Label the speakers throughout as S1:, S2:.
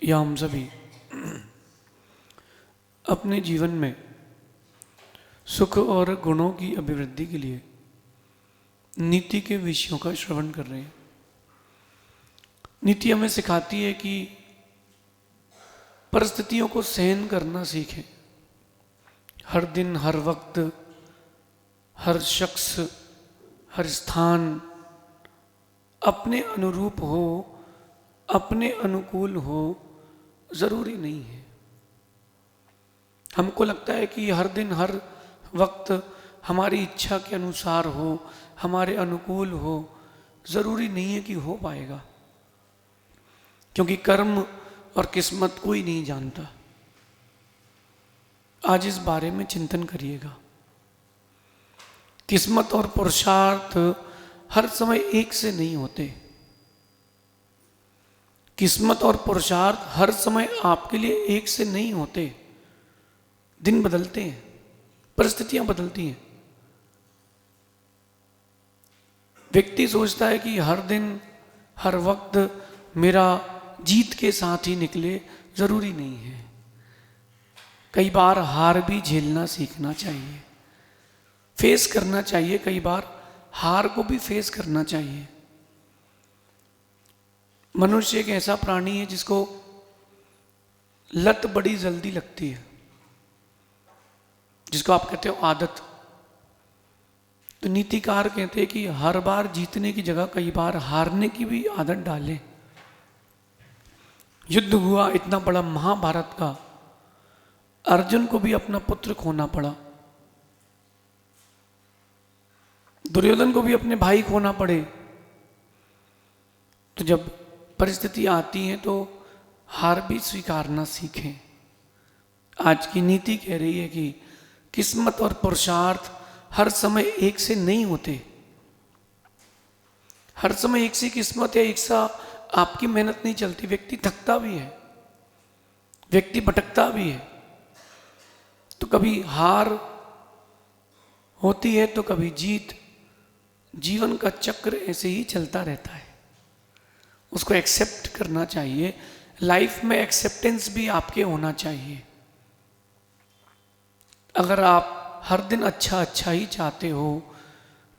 S1: या हम सभी अपने जीवन में सुख और गुणों की अभिवृद्धि के लिए नीति के विषयों का श्रवण कर रहे हैं। नीति हमें सिखाती है कि परिस्थितियों को सहन करना सीखें। हर दिन, हर वक्त, हर शख्स, हर स्थान अपने अनुरूप हो, अपने अनुकूल हो, ज़रूरी नहीं है। हमको लगता है कि हर दिन, हर वक्त हमारी इच्छा के अनुसार हो, हमारे अनुकूल हो। ज़रूरी नहीं है कि हो पाएगा, क्योंकि कर्म और किस्मत कोई नहीं जानता। आज इस बारे में चिंतन करिएगा। किस्मत और पुरुषार्थ हर समय एक से नहीं होते। किस्मत और पुरुषार्थ हर समय आपके लिए एक से नहीं होते। दिन बदलते हैं, परिस्थितियां बदलती हैं। व्यक्ति सोचता है कि हर दिन, हर वक्त मेरा जीत के साथ ही निकले, जरूरी नहीं है। कई बार हार भी झेलना सीखना चाहिए, फेस करना चाहिए। कई बार हार को भी फेस करना चाहिए। मनुष्य एक ऐसा प्राणी है जिसको लत बड़ी जल्दी लगती है, जिसको आप कहते हो आदत। तो नीतिकार कहते हैं कि हर बार जीतने की जगह कई बार हारने की भी आदत डालें। युद्ध हुआ इतना बड़ा महाभारत का, अर्जुन को भी अपना पुत्र खोना पड़ा, दुर्योधन को भी अपने भाई खोना पड़े। तो जब परिस्थिति आती है तो हार भी स्वीकारना सीखें। आज की नीति कह रही है कि किस्मत और पुरुषार्थ हर समय एक से नहीं होते। हर समय एक सी किस्मत या एक सा आपकी मेहनत नहीं चलती। व्यक्ति थकता भी है, व्यक्ति भटकता भी है। तो कभी हार होती है तो कभी जीत। जीवन का चक्र ऐसे ही चलता रहता है, उसको एक्सेप्ट करना चाहिए। लाइफ में एक्सेप्टेंस भी आपके होना चाहिए। अगर आप हर दिन अच्छा अच्छा ही चाहते हो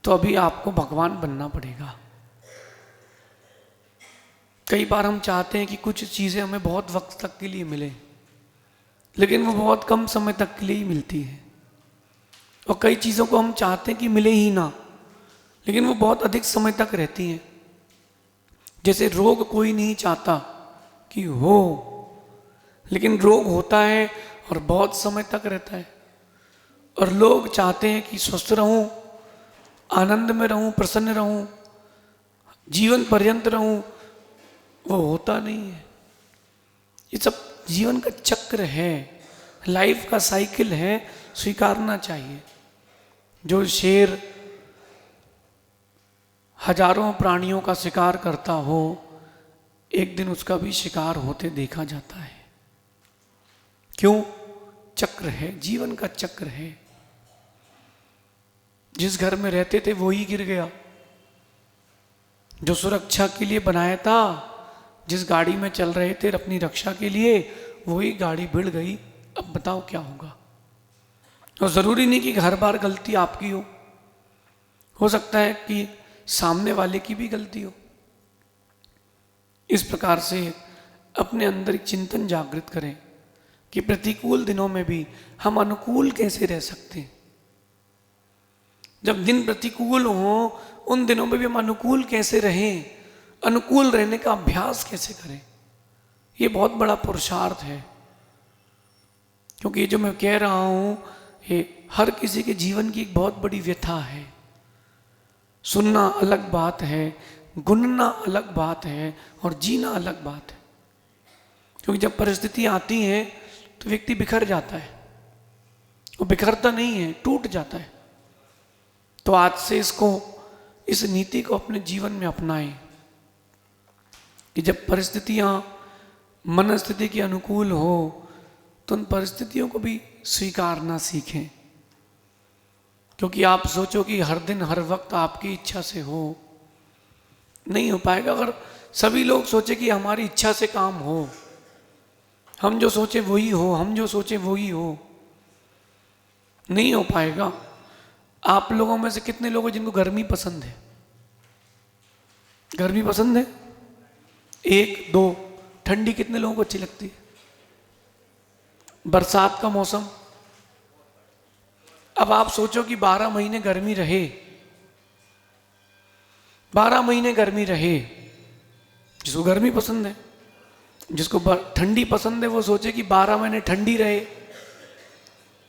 S1: तो अभी आपको भगवान बनना पड़ेगा। कई बार हम चाहते हैं कि कुछ चीज़ें हमें बहुत वक्त तक के लिए मिले, लेकिन वो बहुत कम समय तक के लिए ही मिलती है। और कई चीज़ों को हम चाहते हैं कि मिले ही ना, लेकिन वो बहुत अधिक समय तक रहती हैं। जैसे रोग कोई नहीं चाहता कि हो, लेकिन रोग होता है और बहुत समय तक रहता है। और लोग चाहते हैं कि स्वस्थ रहूं, आनंद में रहूं, प्रसन्न रहूं, जीवन पर्यंत रहूं। वो होता नहीं है। ये सब जीवन का चक्र है, लाइफ का साइकिल है, स्वीकारना चाहिए। जो शेर हजारों प्राणियों का शिकार करता हो, एक दिन उसका भी शिकार होते देखा जाता है। क्यों? चक्र है, जीवन का चक्र है। जिस घर में रहते थे वो ही गिर गया। जो सुरक्षा के लिए बनाया था, जिस गाड़ी में चल रहे थे अपनी रक्षा के लिए, वही गाड़ी भिड़ गई। अब बताओ क्या होगा? और जरूरी नहीं कि हर बार गलती आपकी हो सकता है कि सामने वाले की भी गलती हो। इस प्रकार से अपने अंदर एक चिंतन जागृत करें कि प्रतिकूल दिनों में भी हम अनुकूल कैसे रह सकते हैं। जब दिन प्रतिकूल हो, उन दिनों में भी हम अनुकूल कैसे रहें, अनुकूल रहने का अभ्यास कैसे करें। ये बहुत बड़ा पुरुषार्थ है। क्योंकि ये जो मैं कह रहा हूं, ये हर किसी के जीवन की एक बहुत बड़ी व्यथा है। सुनना अलग बात है, गुनना अलग बात है, और जीना अलग बात है। क्योंकि जब परिस्थिति आती है तो व्यक्ति बिखर जाता है। वो बिखरता नहीं है, टूट जाता है। तो आज से इस नीति को अपने जीवन में अपनाएं कि जब परिस्थितियां मनस्थिति के अनुकूल हो तो उन परिस्थितियों को भी स्वीकारना सीखें। क्योंकि आप सोचो कि हर दिन, हर वक्त आपकी इच्छा से हो, नहीं हो पाएगा। अगर सभी लोग सोचे कि हमारी इच्छा से काम हो, हम जो सोचे वही हो, हम जो सोचे वही हो, नहीं हो पाएगा। आप लोगों में से कितने लोग हैं जिनको गर्मी पसंद है? गर्मी पसंद है? एक दो। ठंडी कितने लोगों को अच्छी लगती है? बरसात का मौसम? अब आप सोचो कि 12 महीने गर्मी रहे, 12 महीने गर्मी रहे, जिसको गर्मी पसंद है, जिसको ठंडी पसंद है वो सोचे कि 12 महीने ठंडी रहे,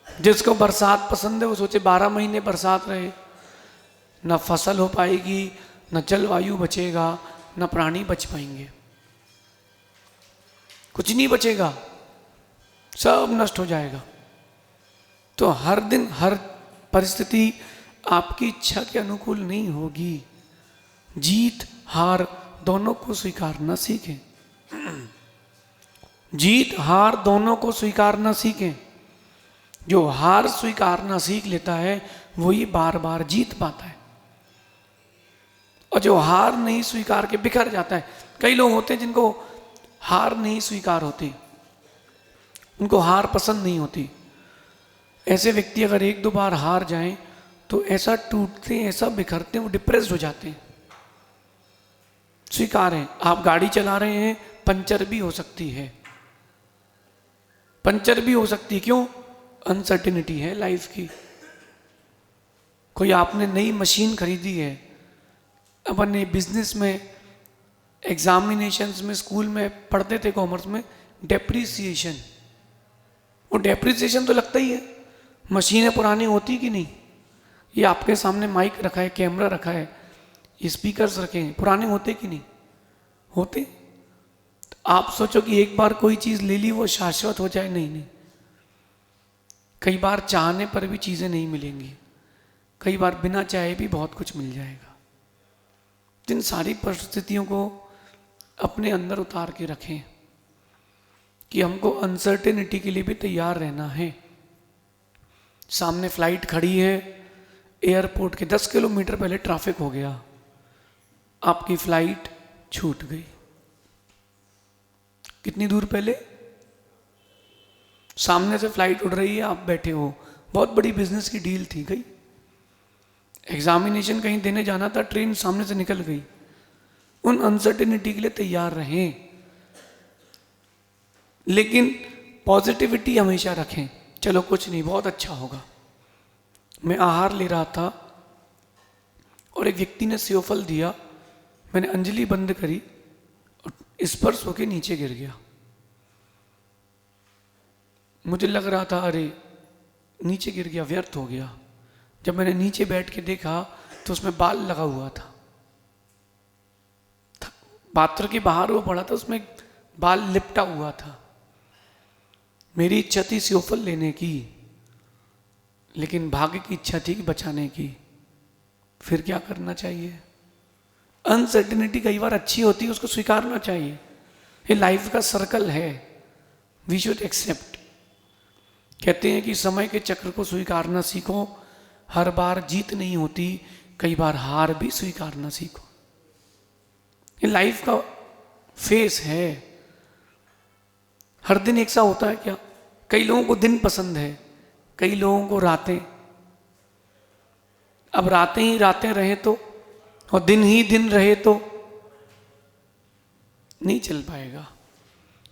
S1: जिसको बरसात पसंद है वो सोचे 12 महीने बरसात रहे। न फसल हो पाएगी, न जलवायु बचेगा, न प्राणी बच पाएंगे, कुछ नहीं बचेगा, सब नष्ट हो जाएगा। तो हर दिन हर परिस्थिति आपकी इच्छा के अनुकूल नहीं होगी। जीत हार दोनों को स्वीकारना सीखें। जीत हार दोनों को स्वीकारना सीखें। जो हार स्वीकारना सीख लेता है वही बार बार जीत पाता है, और जो हार नहीं स्वीकार के बिखर जाता है। कई लोग होते हैं जिनको हार नहीं स्वीकार होती, उनको हार पसंद नहीं होती। ऐसे व्यक्ति अगर एक दो बार हार जाएं तो ऐसा टूटते हैं, ऐसा बिखरते हैं, वो डिप्रेस्ड हो जाते हैं। स्वीकार है, आप गाड़ी चला रहे हैं, पंचर भी हो सकती है, पंचर भी हो सकती है। क्यों? अनसर्टिनिटी है लाइफ की। कोई आपने नई मशीन खरीदी है, अपन ने बिजनेस में, एग्जामिनेशंस में, स्कूल में पढ़ते थे कॉमर्स में, डेप्रिसिएशन। वो डेप्रिसिएशन तो लगता ही है। मशीनें पुरानी होती कि नहीं? ये आपके सामने माइक रखा है, कैमरा रखा है, ये स्पीकर्स रखे हैं, पुराने होते कि नहीं होते? तो आप सोचो कि एक बार कोई चीज़ ले ली वो शाश्वत हो जाए? नहीं नहीं, कई बार चाहने पर भी चीज़ें नहीं मिलेंगी, कई बार बिना चाहे भी बहुत कुछ मिल जाएगा। जिन सारी परिस्थितियों को अपने अंदर उतार के रखें कि हमको अनसर्टेनिटी के लिए भी तैयार रहना है। सामने फ्लाइट खड़ी है, एयरपोर्ट के 10 किलोमीटर पहले ट्रैफिक हो गया, आपकी फ्लाइट छूट गई। कितनी दूर पहले? सामने से फ्लाइट उड़ रही है, आप बैठे हो, बहुत बड़ी बिजनेस की डील थी, गई। एग्जामिनेशन कहीं देने जाना था, ट्रेन सामने से निकल गई। उन अनसर्टेनिटी के लिए तैयार रहें, लेकिन पॉजिटिविटी हमेशा रखें। चलो कुछ नहीं, बहुत अच्छा होगा। मैं आहार ले रहा था और एक व्यक्ति ने सेवफल दिया, मैंने अंजलि बंद करी और स्पर्श होके नीचे गिर गया। मुझे लग रहा था अरे नीचे गिर गया, व्यर्थ हो गया। जब मैंने नीचे बैठ के देखा तो उसमें बाल लगा हुआ था, पात्र के बाहर वो पड़ा था, उसमें बाल लिपटा हुआ था। मेरी इच्छा थी सेवफल लेने की, लेकिन भाग्य की इच्छा थी कि बचाने की। फिर क्या करना चाहिए? अनसर्टेनिटी कई बार अच्छी होती है, उसको स्वीकारना चाहिए। ये लाइफ का सर्कल है, वी शुड एक्सेप्ट। कहते हैं कि समय के चक्र को स्वीकारना सीखो। हर बार जीत नहीं होती, कई बार हार भी स्वीकारना सीखो। ये लाइफ का फेस है। हर दिन एक सा होता है क्या? कई लोगों को दिन पसंद है, कई लोगों को रातें। अब रातें ही रातें रहे तो, और दिन ही दिन रहे तो नहीं चल पाएगा।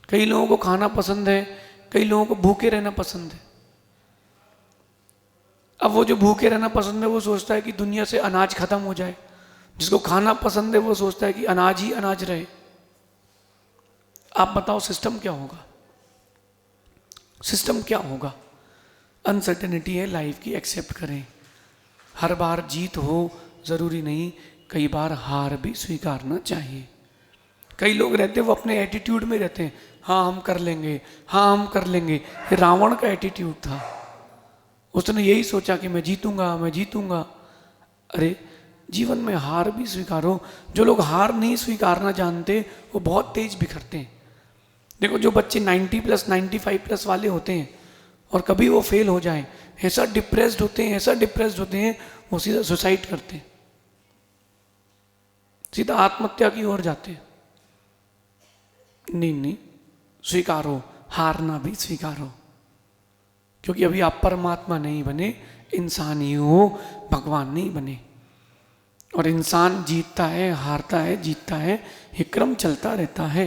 S1: कई लोगों को खाना पसंद है, कई लोगों को भूखे रहना पसंद है। अब वो जो भूखे रहना पसंद है वो सोचता है कि दुनिया से अनाज खत्म हो जाए, जिसको खाना पसंद है वो सोचता है कि अनाज ही अनाज रहे। आप बताओ सिस्टम क्या होगा? सिस्टम क्या होगा? अनसर्टेनिटी है लाइफ की, एक्सेप्ट करें। हर बार जीत हो जरूरी नहीं, कई बार हार भी स्वीकारना चाहिए। कई लोग रहते हैं वो अपने एटीट्यूड में रहते हैं, हाँ हम कर लेंगे, हाँ हम कर लेंगे। ये रावण का एटीट्यूड था, उसने यही सोचा कि मैं जीतूंगा, मैं जीतूंगा। अरे जीवन में हार भी स्वीकारो। जो लोग हार नहीं स्वीकारना जानते वो बहुत तेज बिखरते हैं। देखो जो बच्चे 90+, 95+ वाले होते हैं और कभी वो फेल हो जाएं, ऐसा डिप्रेस्ड होते हैं, ऐसा डिप्रेस्ड होते हैं, वो सीधा सुसाइड करते हैं, सीधा आत्महत्या की ओर जाते हैं। नहीं नहीं, स्वीकारो, हारना भी स्वीकारो, क्योंकि अभी आप परमात्मा नहीं बने, इंसान ही हो, भगवान नहीं बने। और इंसान जीतता है, हारता है, जीतता है, ये क्रम चलता रहता है।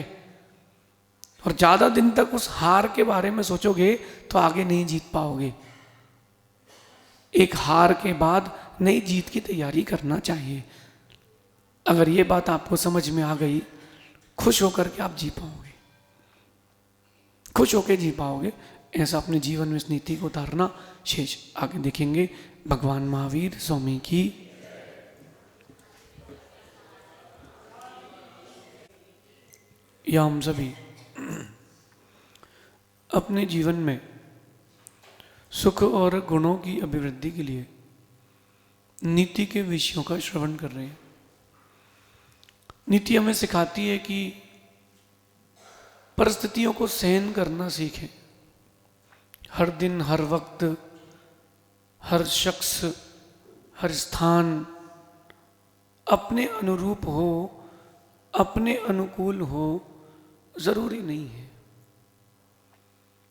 S1: और ज़्यादा दिन तक उस हार के बारे में सोचोगे तो आगे नहीं जीत पाओगे। एक हार के बाद नई जीत की तैयारी करना चाहिए। अगर ये बात आपको समझ में आ गई, खुश होकर के आप जी पाओगे, खुश होकर जी पाओगे। ऐसा अपने जीवन में इस नीति को उतारना। शेष आगे देखेंगे। भगवान महावीर स्वामी की। या हम सभी अपने जीवन में सुख और गुणों की अभिवृद्धि के लिए नीति के विषयों का श्रवण कर रहे हैं। नीति हमें सिखाती है कि परिस्थितियों को सहन करना सीखें। हर दिन, हर वक्त, हर शख्स, हर स्थान अपने अनुरूप हो, अपने अनुकूल हो, ज़रूरी नहीं है।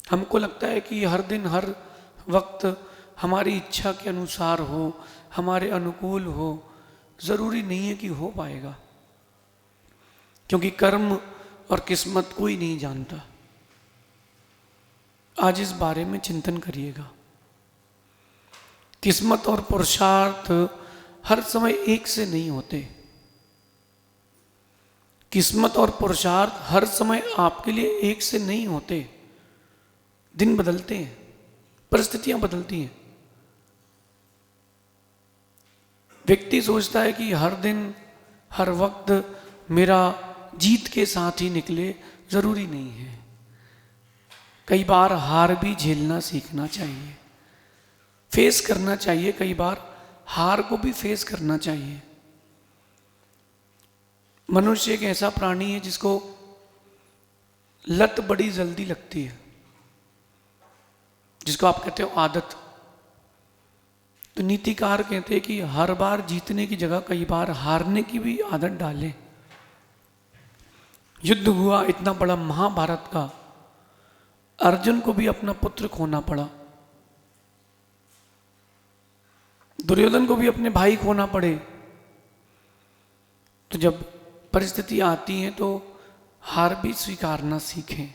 S1: हमको लगता है कि हर दिन, हर वक्त हमारी इच्छा के अनुसार हो, हमारे अनुकूल हो। ज़रूरी नहीं है कि हो पाएगा, क्योंकि कर्म और किस्मत कोई नहीं जानता। आज इस बारे में चिंतन करिएगा। किस्मत और पुरुषार्थ हर समय एक से नहीं होते। किस्मत और पुरुषार्थ हर समय आपके लिए एक से नहीं होते। दिन बदलते हैं, परिस्थितियां बदलती हैं। व्यक्ति सोचता है कि हर दिन, हर वक्त मेरा जीत के साथ ही निकले, जरूरी नहीं है। कई बार हार भी झेलना सीखना चाहिए, फेस करना चाहिए। कई बार हार को भी फेस करना चाहिए। मनुष्य एक ऐसा प्राणी है जिसको लत बड़ी जल्दी लगती है, जिसको आप कहते हो आदत। तो नीतिकार कहते हैं कि हर बार जीतने की जगह कई बार हारने की भी आदत डालें। युद्ध हुआ इतना बड़ा महाभारत का, अर्जुन को भी अपना पुत्र खोना पड़ा, दुर्योधन को भी अपने भाई खोना पड़े। तो जब परिस्थिति आती है तो हार भी स्वीकारना सीखें।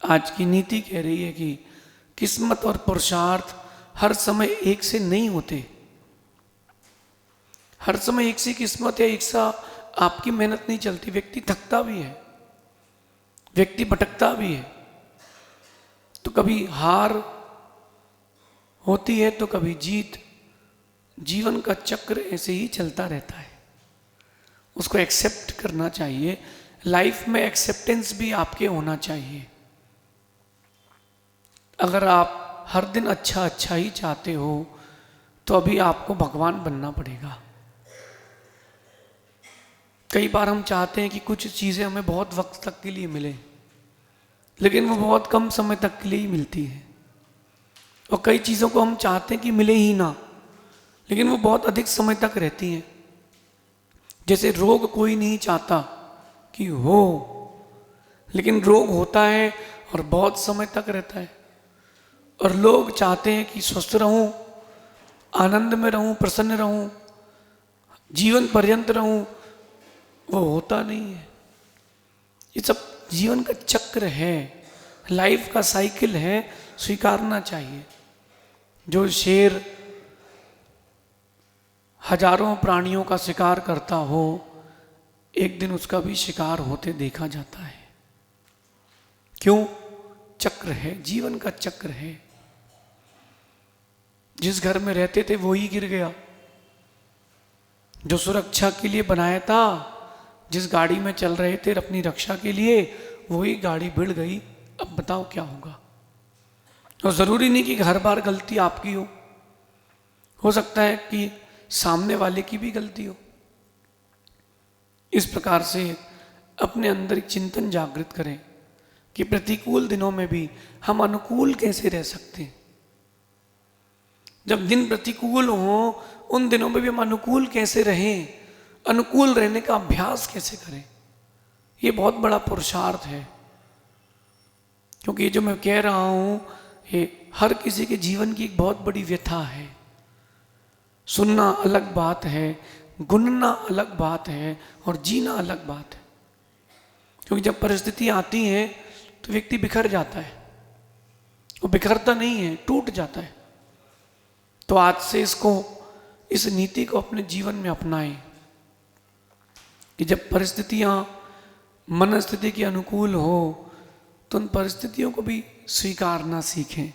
S1: आज की नीति कह रही है कि किस्मत और पुरुषार्थ हर समय एक से नहीं होते। हर समय एक सी किस्मत या एक सा आपकी मेहनत नहीं चलती। व्यक्ति थकता भी है, व्यक्ति भटकता भी है। तो कभी हार होती है तो कभी जीत। जीवन का चक्र ऐसे ही चलता रहता है, उसको एक्सेप्ट करना चाहिए। लाइफ में एक्सेप्टेंस भी आपके होना चाहिए। अगर आप हर दिन अच्छा अच्छा ही चाहते हो तो अभी आपको भगवान बनना पड़ेगा। कई बार हम चाहते हैं कि कुछ चीज़ें हमें बहुत वक्त तक के लिए मिले, लेकिन वो बहुत कम समय तक के लिए ही मिलती है। और कई चीज़ों को हम चाहते हैं कि मिले ही ना, लेकिन वो बहुत अधिक समय तक रहती हैं। जैसे रोग कोई नहीं चाहता कि हो, लेकिन रोग होता है और बहुत समय तक रहता है। और लोग चाहते हैं कि स्वस्थ रहूं, आनंद में रहूं, प्रसन्न रहूं, जीवन पर्यंत रहूं। वो होता नहीं है। ये सब जीवन का चक्र है, लाइफ का साइकिल है, स्वीकारना चाहिए। जो शेर हजारों प्राणियों का शिकार करता हो, एक दिन उसका भी शिकार होते देखा जाता है। क्यों? चक्र है, जीवन का चक्र है। जिस घर में रहते थे वो ही गिर गया। जो सुरक्षा के लिए बनाया था, जिस गाड़ी में चल रहे थे अपनी रक्षा के लिए, वही गाड़ी भिड़ गई। अब बताओ क्या होगा? और जरूरी नहीं कि हर बार गलती आपकी हो सकता है कि सामने वाले की भी गलती हो। इस प्रकार से अपने अंदर एक चिंतन जागृत करें कि प्रतिकूल दिनों में भी हम अनुकूल कैसे रह सकते हैं। जब दिन प्रतिकूल हो, उन दिनों में भी हम अनुकूल कैसे रहें, अनुकूल रहने का अभ्यास कैसे करें। ये बहुत बड़ा पुरुषार्थ है। क्योंकि ये जो मैं कह रहा हूं ये हर किसी के जीवन की एक बहुत बड़ी व्यथा है। सुनना अलग बात है, गुनना अलग बात है, और जीना अलग बात है। क्योंकि जब परिस्थिति आती है तो व्यक्ति बिखर जाता है, वो बिखरता नहीं है, टूट जाता है। तो आज से इस नीति को अपने जीवन में अपनाएं कि जब परिस्थितियां मनस्थिति के अनुकूल हो तो उन परिस्थितियों को भी स्वीकारना सीखें।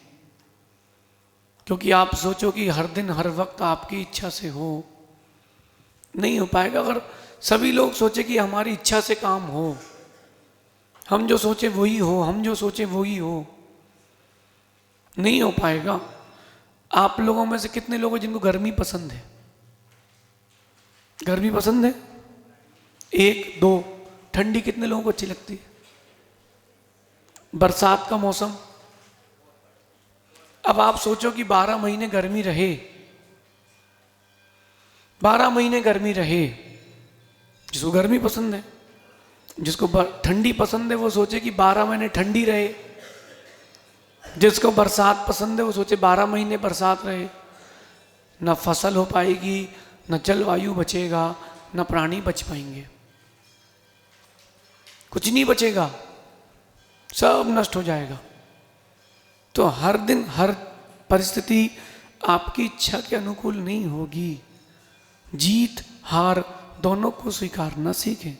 S1: क्योंकि आप सोचो कि हर दिन हर वक्त आपकी इच्छा से हो, नहीं हो पाएगा। अगर सभी लोग सोचे कि हमारी इच्छा से काम हो, हम जो सोचे वही हो, हम जो सोचे वही हो, नहीं हो पाएगा। आप लोगों में से कितने लोग हैं जिनको गर्मी पसंद है? गर्मी पसंद है? 1 2। ठंडी कितने लोगों को अच्छी लगती है? बरसात का मौसम? अब आप सोचो कि 12 महीने गर्मी रहे, 12 महीने गर्मी रहे। जिसको गर्मी पसंद है, जिसको ठंडी पसंद है वो सोचे कि 12 महीने ठंडी रहे। जिसको बरसात पसंद है वो सोचे 12 महीने बरसात रहे। न फसल हो पाएगी, न जलवायु बचेगा, न प्राणी बच पाएंगे, कुछ नहीं बचेगा, सब नष्ट हो जाएगा। तो हर दिन हर परिस्थिति आपकी इच्छा के अनुकूल नहीं होगी। जीत हार दोनों को स्वीकारना सीखें।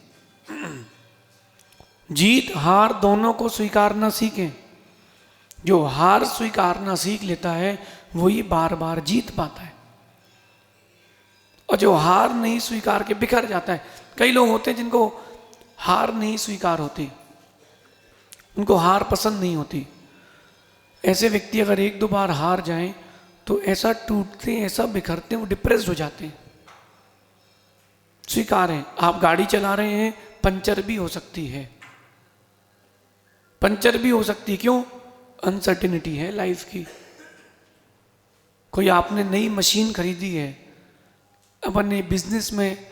S1: जीत हार दोनों को स्वीकारना सीखें। जो हार स्वीकारना सीख लेता है वही बार बार जीत पाता है, और जो हार नहीं स्वीकार के बिखर जाता है। कई लोग होते हैं जिनको हार नहीं स्वीकार होती, उनको हार पसंद नहीं होती। ऐसे व्यक्ति अगर 1 2 बार हार जाएं तो ऐसा टूटते हैं, ऐसा बिखरते हैं, वो डिप्रेस्ड हो जाते हैं। स्वीकारें। आप गाड़ी चला रहे हैं, पंचर भी हो सकती है, पंचर भी हो सकती है। क्यों? अनसर्टिनिटी है लाइफ की। कोई आपने नई मशीन खरीदी है, अपने बिजनेस में,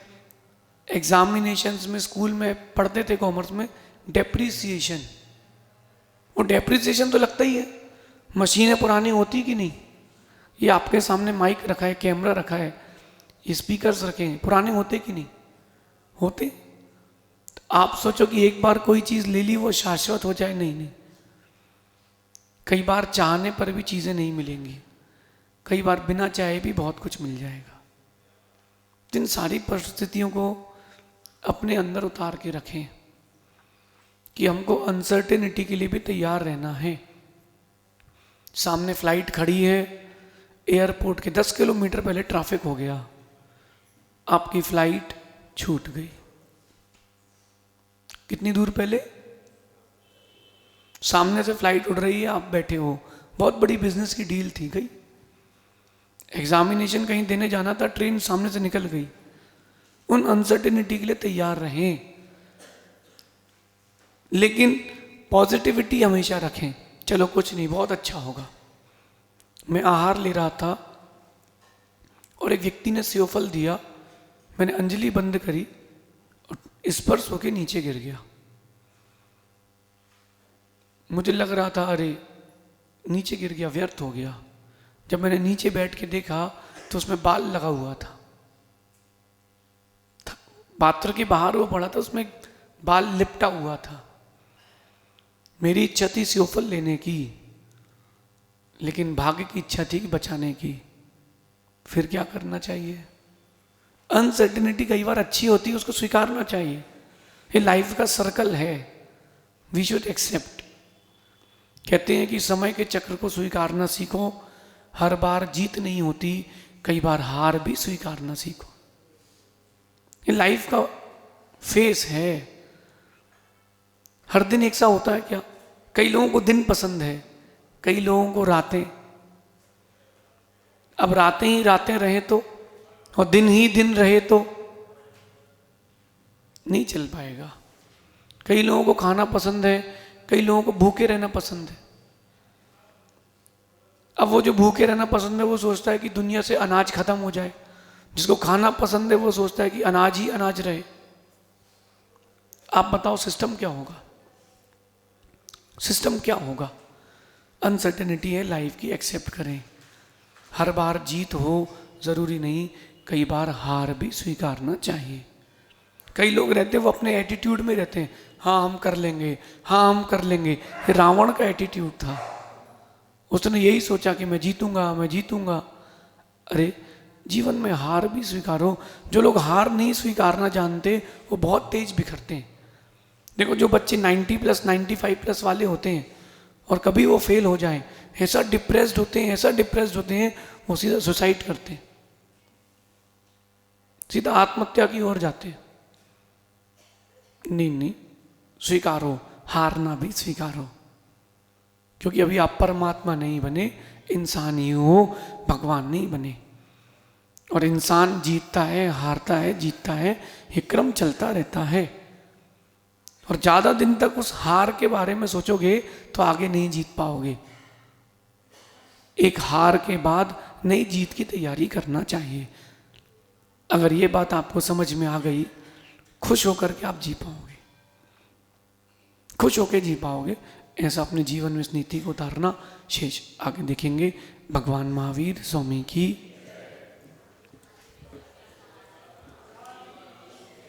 S1: एग्जामिनेशंस में, स्कूल में पढ़ते थे कॉमर्स में, डेप्रिसिएशन। वो डेप्रिसिएशन तो लगता ही है। मशीनें पुरानी होती कि नहीं? ये आपके सामने माइक रखा है, कैमरा रखा है, ये स्पीकर्स रखे हैं, पुराने होते कि नहीं होते? आप सोचो कि एक बार कोई चीज़ ले ली वो शाश्वत हो जाए? नहीं नहीं। कई बार चाहने पर भी चीज़ें नहीं मिलेंगी, कई बार बिना चाहे भी बहुत कुछ मिल जाएगा। इन सारी परिस्थितियों को अपने अंदर उतार के रखें कि हमको अनसर्टेनिटी के लिए भी तैयार रहना है। सामने फ्लाइट खड़ी है, एयरपोर्ट के 10 किलोमीटर पहले ट्रैफिक हो गया, आपकी फ्लाइट छूट गई। कितनी दूर पहले? सामने से फ्लाइट उड़ रही है, आप बैठे हो, बहुत बड़ी बिजनेस की डील थी, गई। एग्जामिनेशन कहीं देने जाना था, ट्रेन सामने से निकल गई। उन अनसर्टेनिटी के लिए तैयार रहें, लेकिन पॉजिटिविटी हमेशा रखें। चलो कुछ नहीं, बहुत अच्छा होगा। मैं आहार ले रहा था और एक व्यक्ति ने सेव फल दिया, मैंने अंजलि बंद करी और स्पर्श होके नीचे गिर गया। मुझे लग रहा था अरे नीचे गिर गया, व्यर्थ हो गया। जब मैंने नीचे बैठ के देखा तो उसमें बाल लगा हुआ था, पात्र के बाहर वो पड़ा था, उसमें बाल लिपटा हुआ था। मेरी इच्छा थी सेवफल लेने की, लेकिन भाग्य की इच्छा थी कि बचाने की। फिर क्या करना चाहिए? अनसर्टिनिटी कई बार अच्छी होती है, उसको स्वीकारना चाहिए। ये लाइफ का सर्कल है, वी शुड एक्सेप्ट। कहते हैं कि समय के चक्र को स्वीकारना सीखो। हर बार जीत नहीं होती, कई बार हार भी स्वीकारना सीखो। ये लाइफ का फेस है। हर दिन एक सा होता है क्या? कई लोगों को दिन पसंद है, कई लोगों को रातें। अब रातें ही रातें रहे तो, और दिन ही दिन रहे तो नहीं चल पाएगा। कई लोगों को खाना पसंद है, कई लोगों को भूखे रहना पसंद है। अब वो जो भूखे रहना पसंद है वो सोचता है कि दुनिया से अनाज खत्म हो जाए, जिसको खाना पसंद है वो सोचता है कि अनाज ही अनाज रहे। आप बताओ सिस्टम क्या होगा? सिस्टम क्या होगा? अनसर्टेनिटी है लाइफ की, एक्सेप्ट करें। हर बार जीत हो ज़रूरी नहीं, कई बार हार भी स्वीकारना चाहिए। कई लोग रहते हैं वो अपने एटीट्यूड में रहते हैं, हाँ हम कर लेंगे, हाँ हम कर लेंगे। ये रावण का एटीट्यूड था, उसने यही सोचा कि मैं जीतूंगा, मैं जीतूंगा। अरे जीवन में हार भी स्वीकारो। जो लोग हार नहीं स्वीकारना जानते वो बहुत तेज बिखरते हैं। देखो जो बच्चे 90+ 95+ वाले होते हैं और कभी वो फेल हो जाएं, ऐसा डिप्रेस्ड होते हैं, ऐसा डिप्रेस्ड होते हैं, वो सीधा सुसाइड करते हैं, सीधा आत्महत्या की ओर जाते हैं। नहीं नहीं, स्वीकारो, हारना भी स्वीकारो, क्योंकि अभी आप परमात्मा नहीं बने, इंसान ही हो, भगवान नहीं बने। और इंसान जीतता है, हारता है, जीतता है, ये क्रम चलता रहता है। और ज़्यादा दिन तक उस हार के बारे में सोचोगे तो आगे नहीं जीत पाओगे। एक हार के बाद नई जीत की तैयारी करना चाहिए। अगर ये बात आपको समझ में आ गई, खुश होकर के आप जी पाओगे, खुश होकर जी पाओगे। ऐसा अपने जीवन में इस नीति को उतारना। शेष आगे देखेंगे। भगवान महावीर स्वामी की